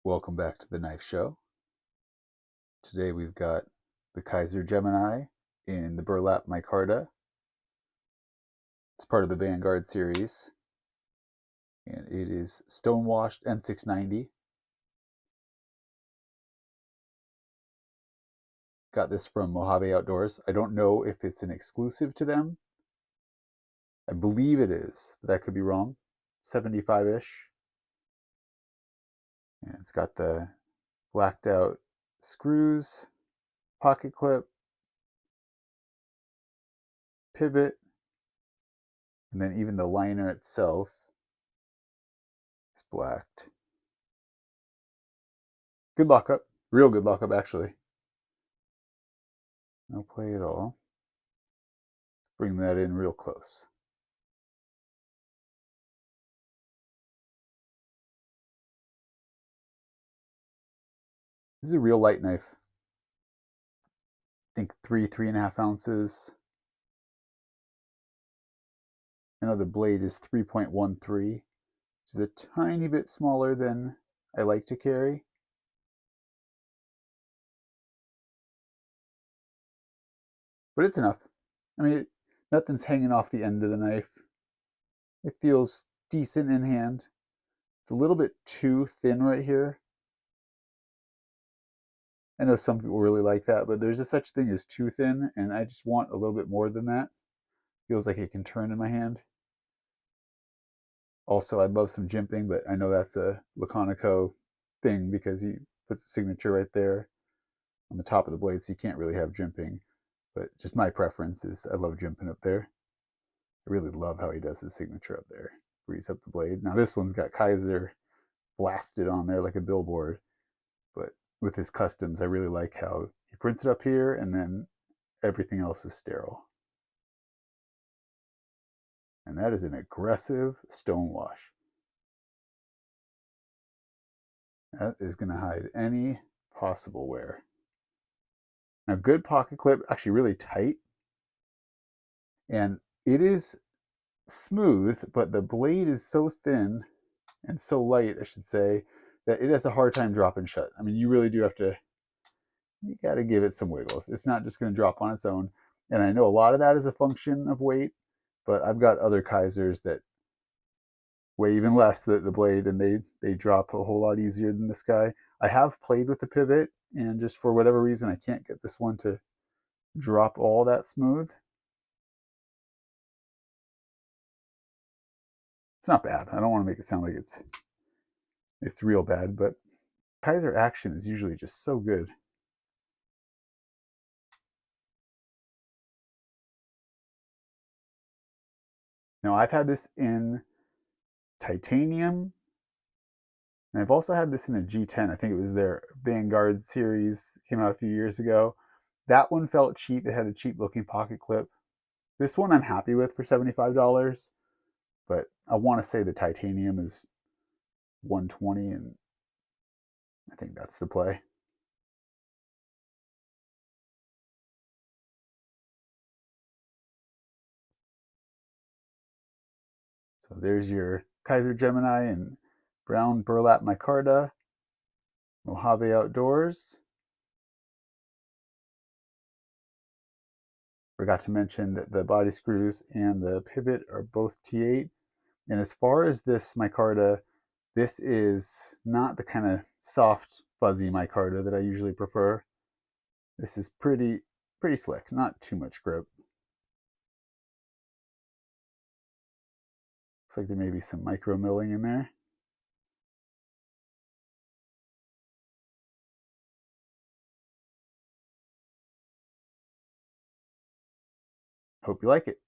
Welcome back to the Knife Show. Today we've got the Kizer Gemini in the Burlap Micarta. It's part of the Vanguard series, and it is stonewashed N690. Got this from Mojave Outdoors. I don't know if it's an exclusive to them. I believe it is, but that could be wrong. 75-ish. And it's got the blacked out screws, pocket clip, pivot, and then even the liner itself is blacked. Good lockup, real good lockup actually. No play at all. Let's bring that in real close. This is a real light knife. I think 3.5 ounces. I know the blade is 3.13, which is a tiny bit smaller than I like to carry. But it's enough. I mean, nothing's hanging off the end of the knife. It feels decent in hand. It's a little bit too thin right here. I know some people really like that, but there's a such thing as too thin, and I just want a little bit more than that. Feels like it can turn in my hand. Also, I'd love some jimping, but I know that's a Laconico thing because he puts a signature right there on the top of the blade, so you can't really have jimping. But just my preference is I love jimping up there. I really love how he does his signature up there, frees up the blade. Now this one's got Kizer blasted on there like a billboard, but with his customs, I really like how he prints it up here and then everything else is sterile. And that is an aggressive stonewash. That is going to hide any possible wear. Now, good pocket clip, actually really tight. And it is smooth, but the blade is so thin and so light, I should say, that it has a hard time dropping shut. I mean, you really do have to, you got to give it some wiggles. It's not just going to drop on its own. And I know a lot of that is a function of weight, but I've got other Kizers that weigh even less, the blade, and they drop a whole lot easier than this guy. I have played with the pivot, and just for whatever reason, I can't get this one to drop all that smooth. It's not bad. I don't want to make it sound like it's real bad, but Kizer action is usually just so good. Now, I've had this in titanium, and I've also had this in a G10. I think it was their Vanguard series, came out a few years ago. That one felt cheap. It had a cheap looking pocket clip. This one I'm happy with for $75, but I want to say the titanium is 120, and I think that's the play. So there's your Kizer Gemini and brown Burlap Micarta, Mojave Outdoors. Forgot to mention that the body screws and the pivot are both T8. And as far as this micarta, this is not the kind of soft, fuzzy micarta that I usually prefer. This is pretty slick, not too much grip. Looks like there may be some micro milling in there. Hope you like it.